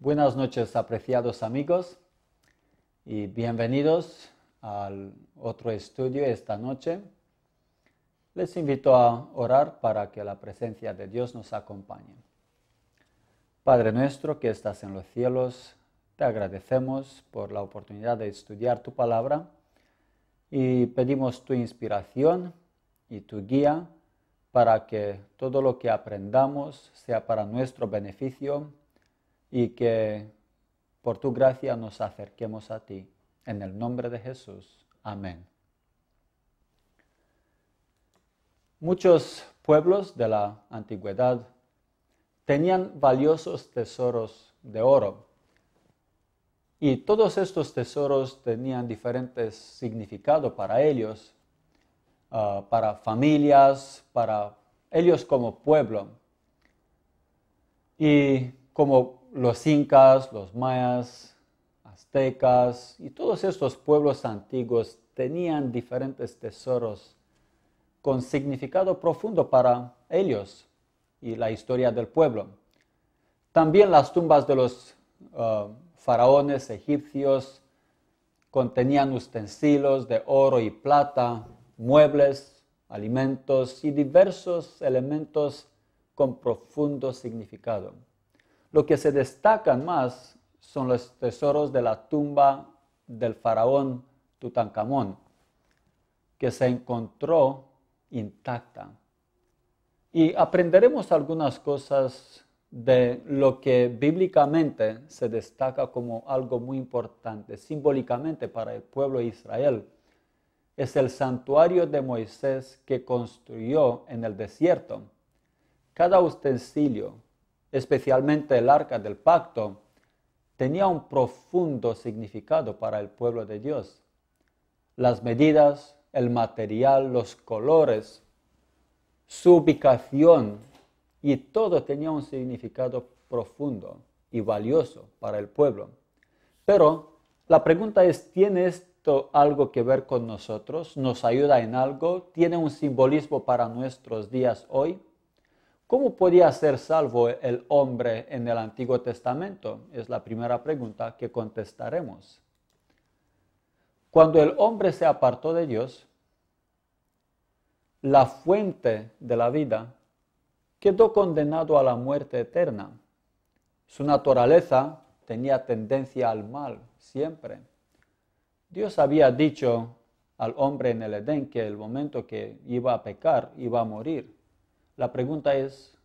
Buenas noches, apreciados amigos, y bienvenidos al otro estudio esta noche. Les invito a orar para que la presencia de Dios nos acompañe. Padre nuestro que estás en los cielos, te agradecemos por la oportunidad de estudiar tu palabra y pedimos tu inspiración y tu guía para que todo lo que aprendamos sea para nuestro beneficio y que por tu gracia nos acerquemos a ti. En el nombre de Jesús. Amén. Muchos pueblos de la antigüedad tenían valiosos tesoros de oro. Y todos estos tesoros tenían diferentes significados para ellos, para familias, para ellos como pueblo. Y como los incas, los mayas, aztecas y todos estos pueblos antiguos tenían diferentes tesoros con significado profundo para ellos y la historia del pueblo. También las tumbas de los faraones egipcios contenían utensilios de oro y plata, muebles, alimentos y diversos elementos con profundo significado. Lo que se destacan más son los tesoros de la tumba del faraón Tutankamón, que se encontró intacta. Y aprenderemos algunas cosas de lo que bíblicamente se destaca como algo muy importante, simbólicamente para el pueblo de Israel. Es el santuario de Moisés que construyó en el desierto. Cada utensilio, especialmente el arca del pacto, tenía un profundo significado para el pueblo de Dios. Las medidas, el material, los colores, su ubicación y todo tenía un significado profundo y valioso para el pueblo. Pero la pregunta es, ¿tiene esto algo que ver con nosotros? ¿Nos ayuda en algo? ¿Tiene un simbolismo para nuestros días hoy? ¿Cómo podía ser salvo el hombre en el Antiguo Testamento? Es la primera pregunta que contestaremos. Cuando el hombre se apartó de Dios, la fuente de la vida quedó condenado a la muerte eterna. Su naturaleza tenía tendencia al mal siempre. Dios había dicho al hombre en el Edén que el momento que iba a pecar, iba a morir. La pregunta es,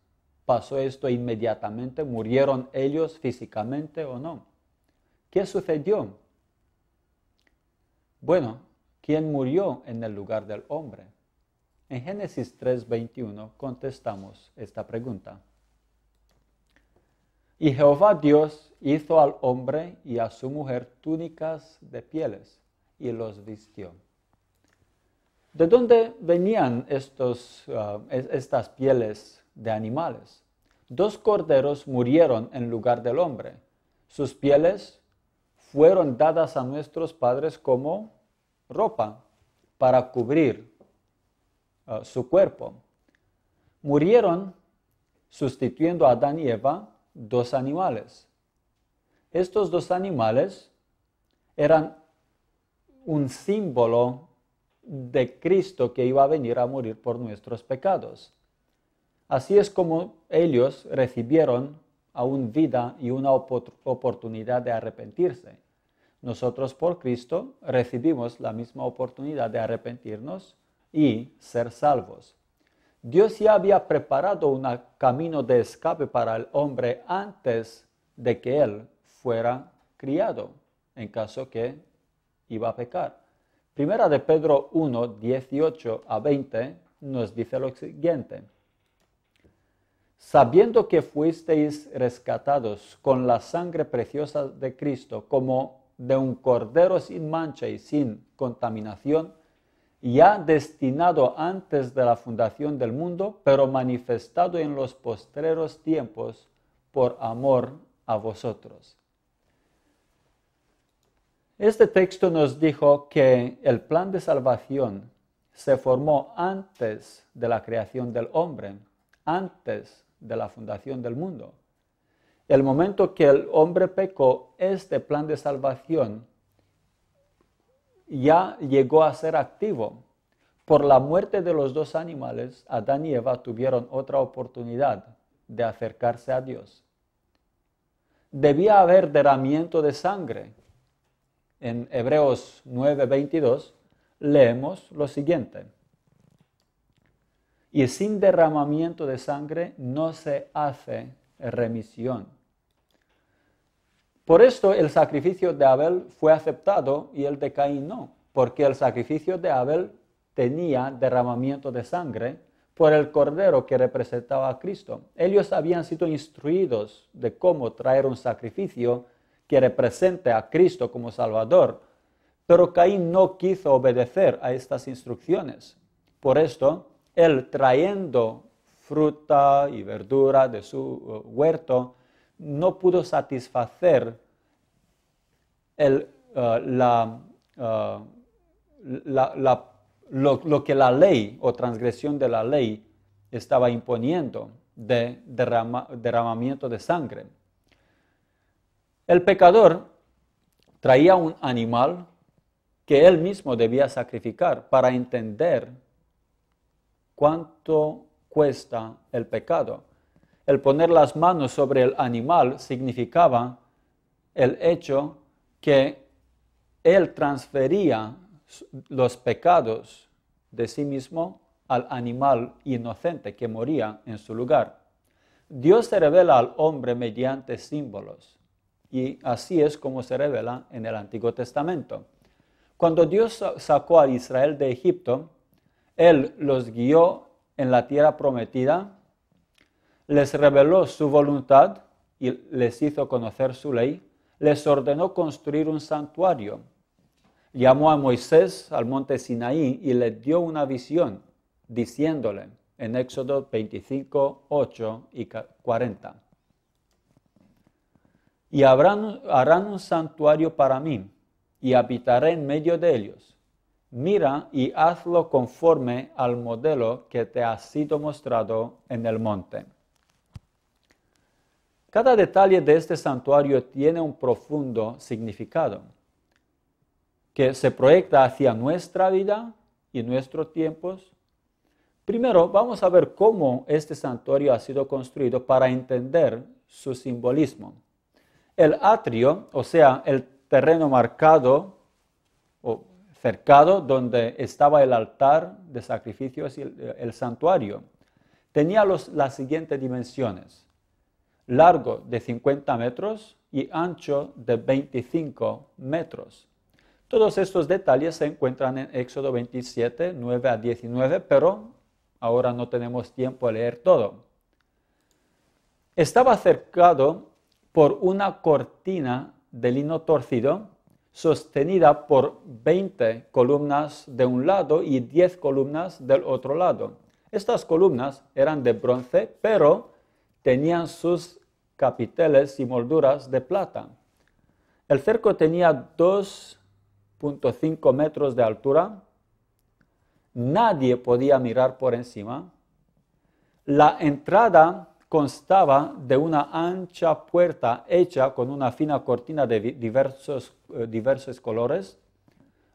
¿pasó esto inmediatamente? ¿Murieron ellos físicamente o no? ¿Qué sucedió? Bueno, ¿quién murió en el lugar del hombre? En Génesis 3:21 contestamos esta pregunta. Y Jehová Dios hizo al hombre y a su mujer túnicas de pieles y los vistió. ¿De dónde venían estas pieles de animales? 2 corderos murieron en lugar del hombre. Sus pieles fueron dadas a nuestros padres como ropa para cubrir su cuerpo. Murieron sustituyendo a Adán y Eva 2 animales. Estos 2 animales eran un símbolo de Cristo que iba a venir a morir por nuestros pecados. Así es como ellos recibieron aún vida y una oportunidad de arrepentirse. Nosotros por Cristo recibimos la misma oportunidad de arrepentirnos y ser salvos. Dios ya había preparado un camino de escape para el hombre antes de que él fuera criado, en caso que iba a pecar. Primera de Pedro 1, 18 a 20 nos dice lo siguiente. Sabiendo que fuisteis rescatados con la sangre preciosa de Cristo, como de un cordero sin mancha y sin contaminación, ya destinado antes de la fundación del mundo, pero manifestado en los postreros tiempos por amor a vosotros. Este texto nos dijo que el plan de salvación se formó antes de la creación del hombre, antes de la fundación del mundo. El momento que el hombre pecó, este plan de salvación ya llegó a ser activo. Por la muerte de los dos animales, Adán y Eva tuvieron otra oportunidad de acercarse a Dios. Debía haber derramamiento de sangre. En Hebreos 9:22 leemos lo siguiente: y sin derramamiento de sangre no se hace remisión. Por esto el sacrificio de Abel fue aceptado y el de Caín no, porque el sacrificio de Abel tenía derramamiento de sangre por el cordero que representaba a Cristo. Ellos habían sido instruidos de cómo traer un sacrificio que represente a Cristo como Salvador, pero Caín no quiso obedecer a estas instrucciones. Por esto, él trayendo fruta y verdura de su huerto, no pudo satisfacer lo que la ley o transgresión de la ley estaba imponiendo de derramamiento de sangre. El pecador traía un animal que él mismo debía sacrificar para entender cuánto cuesta el pecado. El poner las manos sobre el animal significaba el hecho que él transfería los pecados de sí mismo al animal inocente que moría en su lugar. Dios se revela al hombre mediante símbolos, y así es como se revela en el Antiguo Testamento. Cuando Dios sacó a Israel de Egipto, Él los guió en la tierra prometida, les reveló su voluntad y les hizo conocer su ley, les ordenó construir un santuario. Llamó a Moisés al monte Sinaí y le dio una visión, diciéndole en Éxodo 25, 8 y 40. Y harán un santuario para mí, y habitaré en medio de ellos. Mira y hazlo conforme al modelo que te ha sido mostrado en el monte. Cada detalle de este santuario tiene un profundo significado que se proyecta hacia nuestra vida y nuestros tiempos. Primero, vamos a ver cómo este santuario ha sido construido para entender su simbolismo. El atrio, o sea, el terreno marcado o cercado donde estaba el altar de sacrificios y el santuario, tenía las siguientes dimensiones: largo de 50 metros y ancho de 25 metros. Todos estos detalles se encuentran en Éxodo 27, 9 a 19, pero ahora no tenemos tiempo de leer todo. Estaba cercado por una cortina de lino torcido, sostenida por 20 columnas de un lado y 10 columnas del otro lado. Estas columnas eran de bronce, pero tenían sus capiteles y molduras de plata. El cerco tenía 2.5 metros de altura. Nadie podía mirar por encima. La entrada constaba de una ancha puerta hecha con una fina cortina de diversos colores.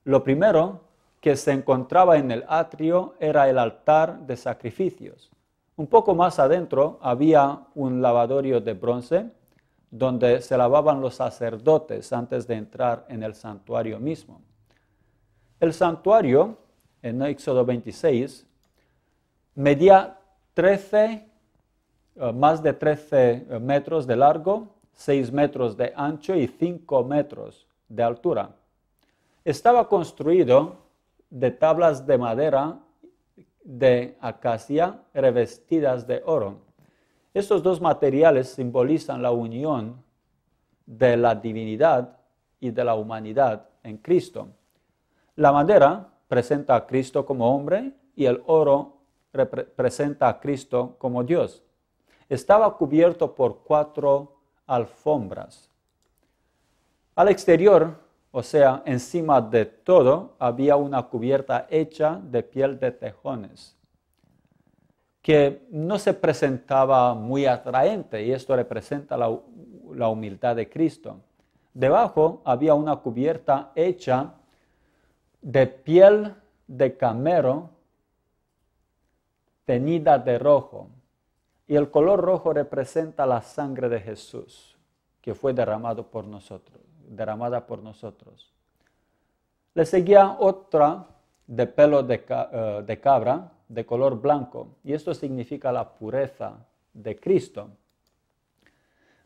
Lo primero que se encontraba en el atrio era el altar de sacrificios. Un poco más adentro había un lavatorio de bronce donde se lavaban los sacerdotes antes de entrar en el santuario mismo. El santuario, en Éxodo 26, medía más de 13 metros de largo, 6 metros de ancho y 5 metros de altura. Estaba construido de tablas de madera de acacia revestidas de oro. Estos dos materiales simbolizan la unión de la divinidad y de la humanidad en Cristo. La madera presenta a Cristo como hombre y el oro representa a Cristo como Dios. Estaba cubierto por 4 alfombras. Al exterior, o sea, encima de todo, había una cubierta hecha de piel de tejones. que no se presentaba muy atraente, y esto representa la humildad de Cristo. Debajo había una cubierta hecha de piel de camelo teñida de rojo. Y el color rojo representa la sangre de Jesús, que fue derramada por nosotros. Le seguía otra de pelo de cabra, de color blanco, y esto significa la pureza de Cristo.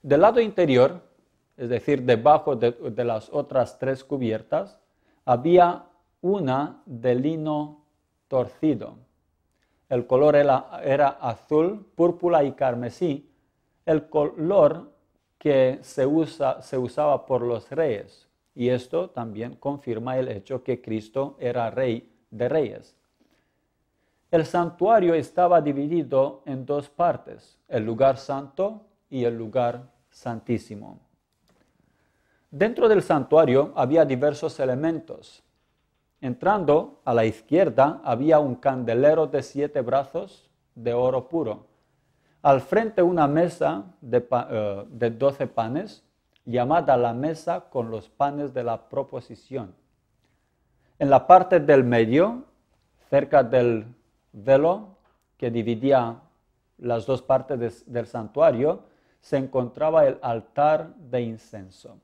Del lado interior, es decir, debajo de las otras tres cubiertas, había una de lino torcido. El color era azul, púrpura y carmesí, el color que se usaba por los reyes. Y esto también confirma el hecho que Cristo era rey de reyes. El santuario estaba dividido en dos partes, el lugar santo y el lugar santísimo. Dentro del santuario había diversos elementos. Entrando a la izquierda había un candelero de 7 brazos de oro puro. Al frente una mesa de 12 panes, llamada la mesa con los panes de la proposición. En la parte del medio, cerca del velo que dividía las dos partes del santuario, se encontraba el altar de incienso.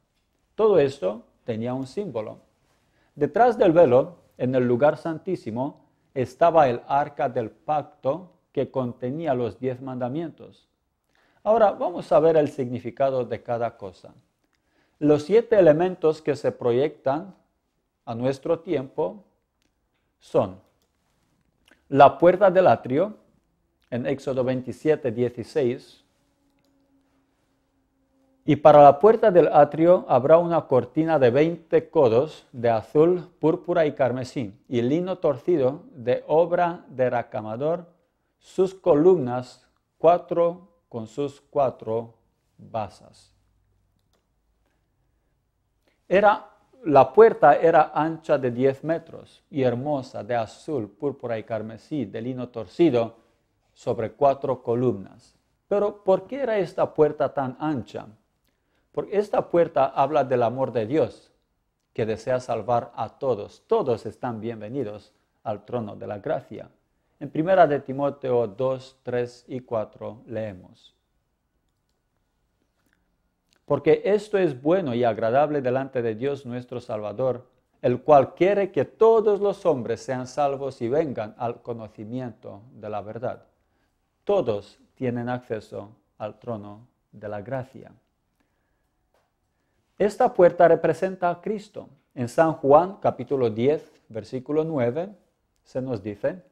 Todo esto tenía un símbolo. Detrás del velo, en el lugar santísimo, estaba el arca del pacto que contenía los 10 mandamientos. Ahora vamos a ver el significado de cada cosa. Los 7 elementos que se proyectan a nuestro tiempo son la puerta del atrio, en Éxodo 27, 16, y para la puerta del atrio habrá una cortina de 20 codos de azul, púrpura y carmesí, y lino torcido de obra de recamador, sus columnas 4 con sus 4 basas. La puerta era ancha de 10 metros y hermosa, de azul, púrpura y carmesí, de lino torcido, sobre 4 columnas. Pero ¿por qué era esta puerta tan ancha? Porque esta puerta habla del amor de Dios, que desea salvar a todos. Todos están bienvenidos al trono de la gracia. En 1 de Timoteo 2, 3 y 4 leemos: porque esto es bueno y agradable delante de Dios nuestro Salvador, el cual quiere que todos los hombres sean salvos y vengan al conocimiento de la verdad. Todos tienen acceso al trono de la gracia. Esta puerta representa a Cristo. En San Juan, capítulo 10, versículo 9, se nos dice: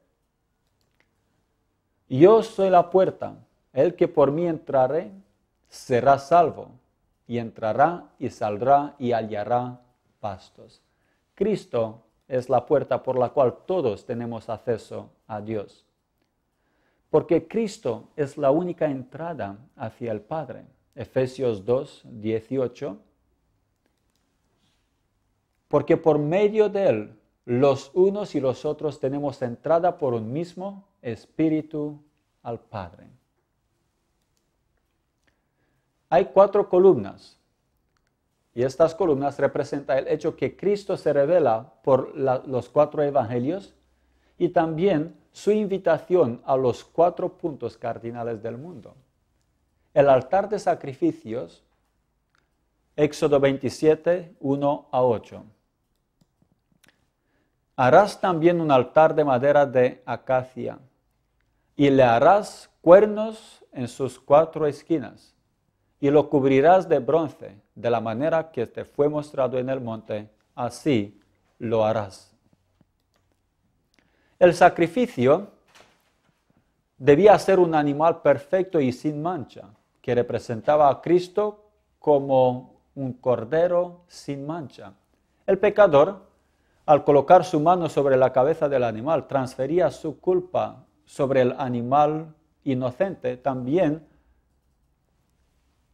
yo soy la puerta, el que por mí entrare será salvo, y entrará y saldrá y hallará pastos. Cristo es la puerta por la cual todos tenemos acceso a Dios. Porque Cristo es la única entrada hacia el Padre. Efesios 2, 18. Porque por medio de Él, los unos y los otros tenemos entrada por un mismo Espíritu al Padre. Hay 4 columnas, y estas columnas representan el hecho que Cristo se revela por los 4 evangelios y también su invitación a los 4 puntos cardinales del mundo. El altar de sacrificios, Éxodo 27, 1 a 8. Harás también un altar de madera de acacia, y le harás cuernos en sus 4 esquinas, y lo cubrirás de bronce, de la manera que te fue mostrado en el monte, así lo harás. El sacrificio debía ser un animal perfecto y sin mancha, que representaba a Cristo como un cordero sin mancha. El pecador, al colocar su mano sobre la cabeza del animal, transfería su culpa sobre el animal inocente. También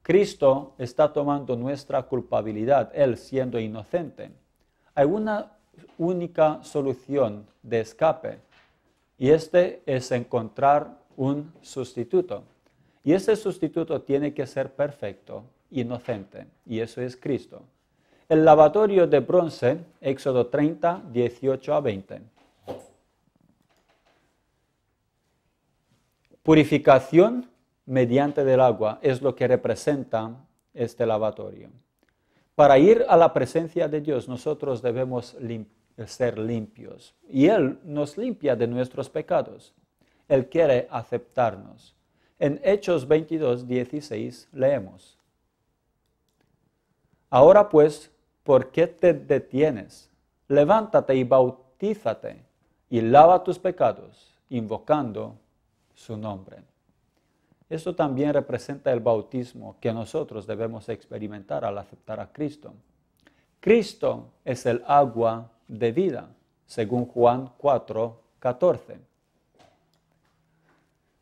Cristo está tomando nuestra culpabilidad, Él siendo inocente. Hay una única solución de escape, y este es encontrar un sustituto. Y ese sustituto tiene que ser perfecto, inocente, y eso es Cristo. El lavatorio de bronce, Éxodo 30, 18 a 20. Purificación mediante del agua es lo que representa este lavatorio. Para ir a la presencia de Dios, nosotros debemos ser limpios. Y Él nos limpia de nuestros pecados. Él quiere aceptarnos. En Hechos 22, 16 leemos: Ahora pues, ¿por qué te detienes? Levántate y bautízate y lava tus pecados, invocando su nombre. Esto también representa el bautismo que nosotros debemos experimentar al aceptar a Cristo. Cristo es el agua de vida, según Juan 4, 14.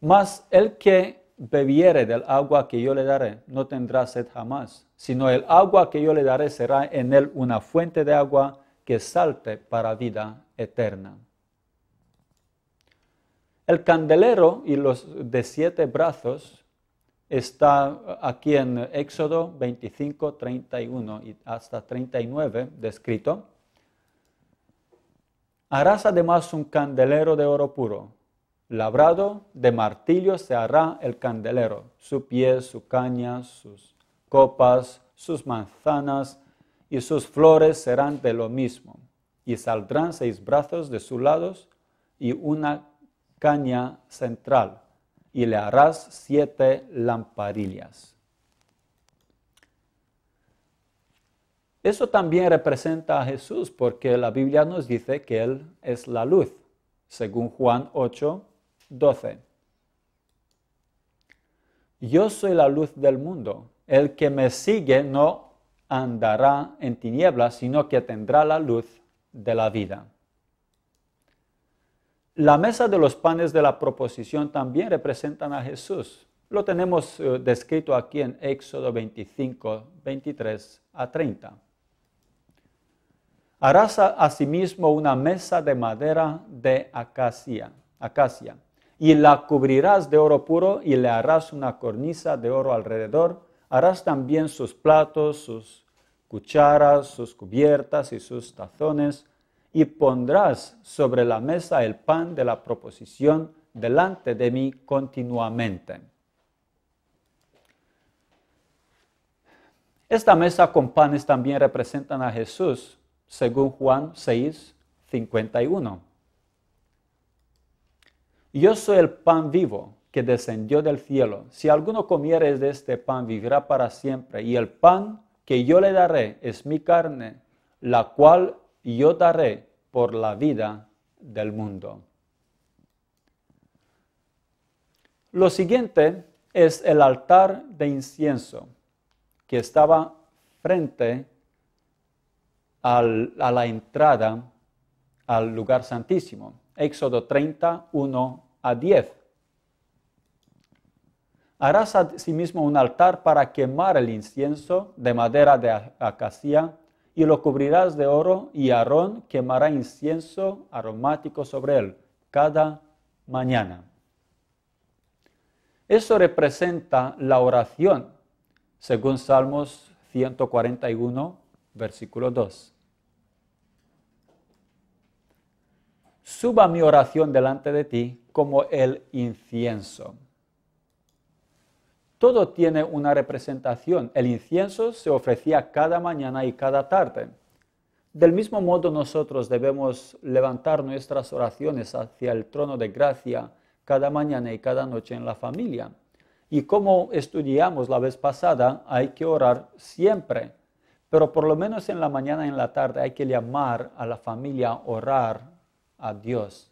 Mas el que bebiere del agua que yo le daré, no tendrá sed jamás, sino el agua que yo le daré será en él una fuente de agua que salte para vida eterna. El candelero y los de 7 brazos está aquí en Éxodo 25, 31 y hasta 39 descrito. Harás además un candelero de oro puro. Labrado de martillo se hará el candelero, su pie, su caña, sus copas, sus manzanas y sus flores serán de lo mismo. Y saldrán 6 brazos de sus lados y una caña central, y le harás 7 lamparillas. Eso también representa a Jesús, porque la Biblia nos dice que Él es la luz, según Juan 8, 12. Yo soy la luz del mundo. El que me sigue no andará en tinieblas, sino que tendrá la luz de la vida. La mesa de los panes de la proposición también representan a Jesús. Lo tenemos descrito aquí en Éxodo 25, 23 a 30. Harás asimismo una mesa de madera de acacia, y la cubrirás de oro puro y le harás una cornisa de oro alrededor. Harás también sus platos, sus cucharas, sus cubiertas y sus tazones, y pondrás sobre la mesa el pan de la proposición delante de mí continuamente. Esta mesa con panes también representan a Jesús, según Juan 6, 51. Yo soy el pan vivo que descendió del cielo. Si alguno comiere de este pan, vivirá para siempre. Y el pan que yo le daré es mi carne, la cual yo daré por la vida del mundo. Lo siguiente es el altar de incienso que estaba frente a la entrada al lugar santísimo. Éxodo 30, 1 a 10. Harás asimismo un altar para quemar el incienso de madera de acacia y lo cubrirás de oro, y Aarón quemará incienso aromático sobre él cada mañana. Eso representa la oración, según Salmos 141, versículo 2. Suba mi oración delante de ti como el incienso. Todo tiene una representación. El incienso se ofrecía cada mañana y cada tarde. Del mismo modo, nosotros debemos levantar nuestras oraciones hacia el trono de gracia cada mañana y cada noche en la familia. Y como estudiamos la vez pasada, hay que orar siempre, pero por lo menos en la mañana y en la tarde hay que llamar a la familia a orar a Dios.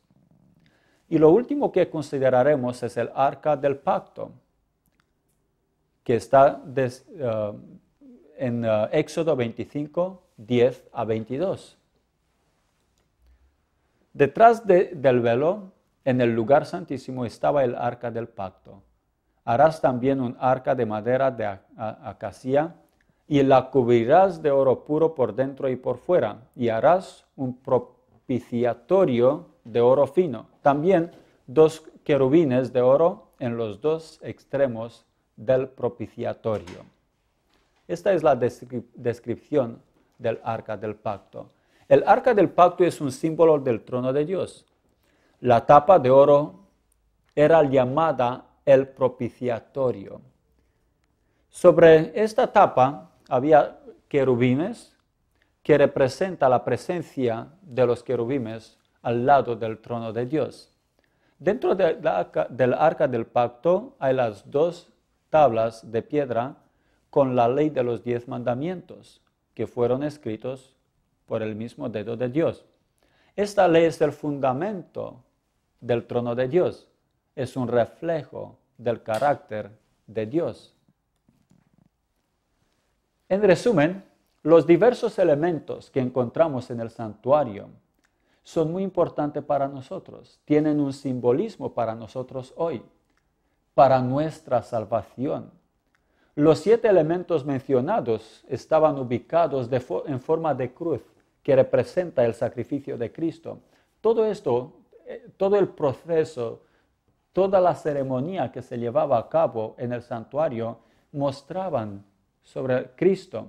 Y lo último que consideraremos es el arca del pacto, que está en Éxodo 25, 10 a 22. Detrás del velo, en el lugar santísimo, estaba el arca del pacto. Harás también un arca de madera de acacia, y la cubrirás de oro puro por dentro y por fuera, y harás un propiciatorio de oro fino. También 2 querubines de oro en los 2 extremos del propiciatorio. Esta es la descripción del arca del pacto. El arca del pacto es un símbolo del trono de Dios. La tapa de oro era llamada el propiciatorio. Sobre esta tapa había querubines que representa la presencia de los querubines al lado del trono de Dios. Dentro del arca del pacto hay las 2 tablas de piedra con la ley de los 10 mandamientos que fueron escritos por el mismo dedo de Dios. Esta ley es el fundamento del trono de Dios. Es un reflejo del carácter de Dios. En resumen, los diversos elementos que encontramos en el santuario son muy importantes para nosotros. Tienen un simbolismo para nosotros hoy, para nuestra salvación. Los 7 elementos mencionados estaban ubicados en forma de cruz, que representa el sacrificio de Cristo. Todo esto, todo el proceso, toda la ceremonia que se llevaba a cabo en el santuario mostraban sobre Cristo,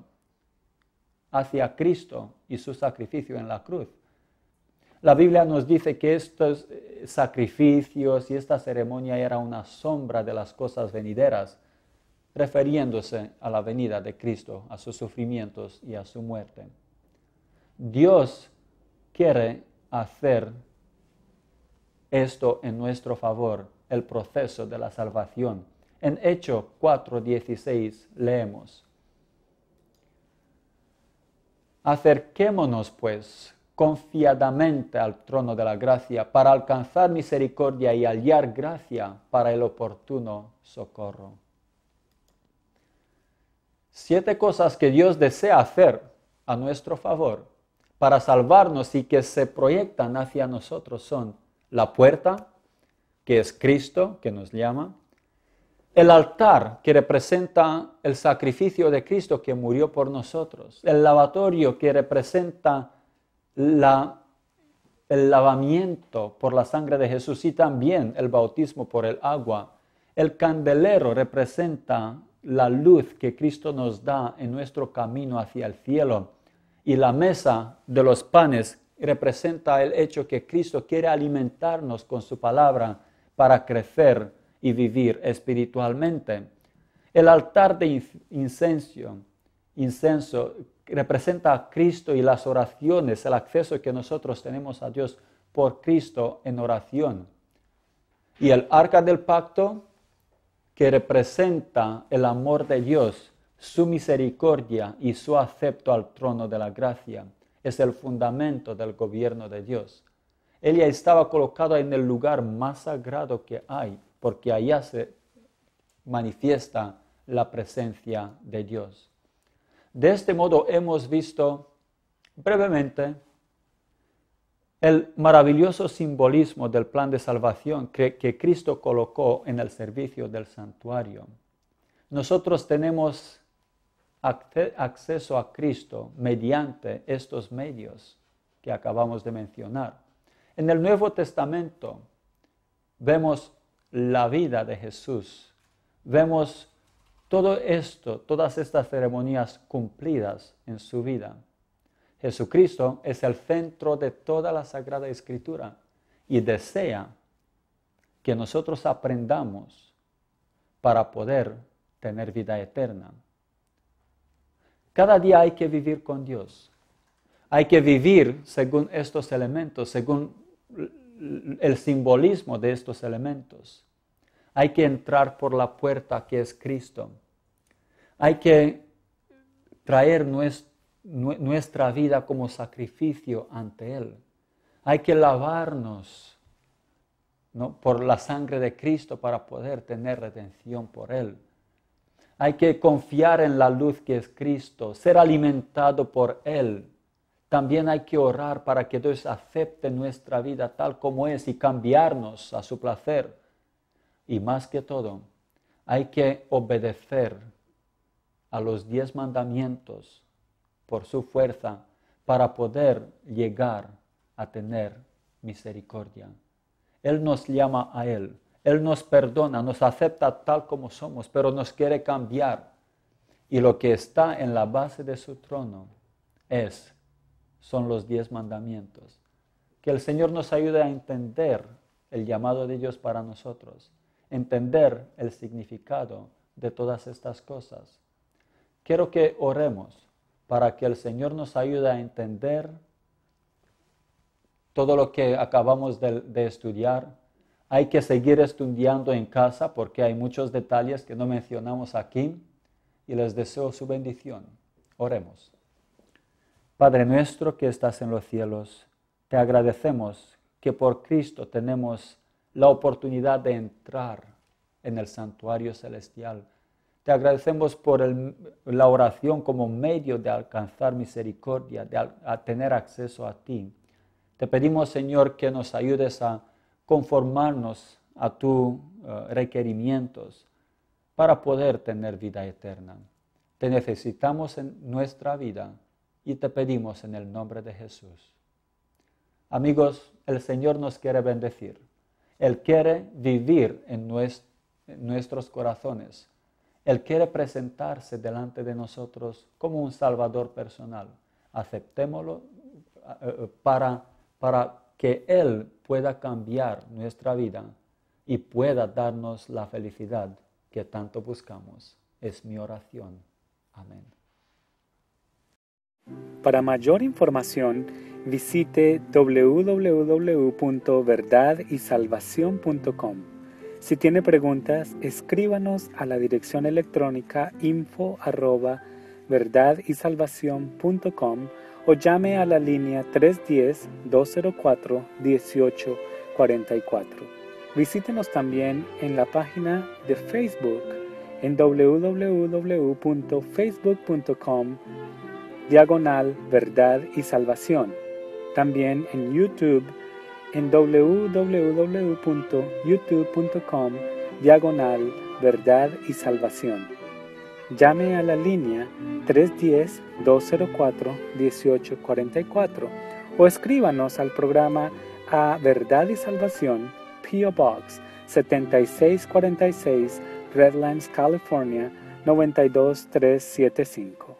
hacia Cristo y su sacrificio en la cruz. La Biblia nos dice que estos sacrificios y esta ceremonia era una sombra de las cosas venideras, refiriéndose a la venida de Cristo, a sus sufrimientos y a su muerte. Dios quiere hacer esto en nuestro favor, el proceso de la salvación. En Hechos 4:16 leemos: acerquémonos, pues, confiadamente al trono de la gracia para alcanzar misericordia y hallar gracia para el oportuno socorro. 7 cosas que Dios desea hacer a nuestro favor para salvarnos y que se proyectan hacia nosotros son la puerta, que es Cristo, que nos llama; el altar, que representa el sacrificio de Cristo que murió por nosotros; el lavatorio, que representa el lavamiento por la sangre de Jesús y también el bautismo por el agua; el candelero representa la luz que Cristo nos da en nuestro camino hacia el cielo; y la mesa de los panes representa el hecho que Cristo quiere alimentarnos con su palabra para crecer y vivir espiritualmente. El altar de incienso representa a Cristo y las oraciones, el acceso que nosotros tenemos a Dios por Cristo en oración. Y el arca del pacto, que representa el amor de Dios, su misericordia y su acepto al trono de la gracia, es el fundamento del gobierno de Dios. Ella estaba colocada en el lugar más sagrado que hay, porque allá se manifiesta la presencia de Dios. De este modo hemos visto brevemente el maravilloso simbolismo del plan de salvación que Cristo colocó en el servicio del santuario. Nosotros tenemos acceso a Cristo mediante estos medios que acabamos de mencionar. En el Nuevo Testamento vemos la vida de Jesús, vemos todo esto, todas estas ceremonias cumplidas en su vida. Jesucristo es el centro de toda la Sagrada Escritura y desea que nosotros aprendamos para poder tener vida eterna. Cada día hay que vivir con Dios. Hay que vivir según estos elementos, según el simbolismo de estos elementos. Hay que entrar por la puerta que es Cristo. Hay que traer nuestra vida como sacrificio ante Él. Hay que lavarnos, ¿no?, por la sangre de Cristo para poder tener redención por Él. Hay que confiar en la luz que es Cristo, ser alimentado por Él. También hay que orar para que Dios acepte nuestra vida tal como es y cambiarnos a su placer. Y más que todo, hay que obedecer a los 10 mandamientos por su fuerza para poder llegar a tener misericordia. Él nos llama a Él. Él nos perdona, nos acepta tal como somos, pero nos quiere cambiar. Y lo que está en la base de su trono son los 10 mandamientos. Que el Señor nos ayude a entender el llamado de Dios para nosotros, entender el significado de todas estas cosas. Quiero que oremos para que el Señor nos ayude a entender todo lo que acabamos de estudiar. Hay que seguir estudiando en casa porque hay muchos detalles que no mencionamos aquí y les deseo su bendición. Oremos. Padre nuestro que estás en los cielos, te agradecemos que por Cristo tenemos la oportunidad de entrar en el santuario celestial. Te agradecemos por la oración como medio de alcanzar misericordia, de tener acceso a ti. Te pedimos, Señor, que nos ayudes a conformarnos a tus requerimientos para poder tener vida eterna. Te necesitamos en nuestra vida y te pedimos en el nombre de Jesús. Amigos, el Señor nos quiere bendecir. Él quiere vivir en nuestros corazones. Él quiere presentarse delante de nosotros como un Salvador personal. Aceptémoslo para que Él pueda cambiar nuestra vida y pueda darnos la felicidad que tanto buscamos. Es mi oración. Amén. Para mayor información, visite www.verdadysalvacion.com. Si tiene preguntas, escríbanos a la dirección electrónica info@verdadysalvacion.com o llame a la línea 310-204-1844. Visítenos también en la página de Facebook en www.facebook.com/Verdad y Salvación. También en YouTube en www.youtube.com/Verdad y Salvación. Llame a la línea 310-204-1844 o escríbanos al programa a Verdad y Salvación, P.O. Box 7646, Redlands, California 92375.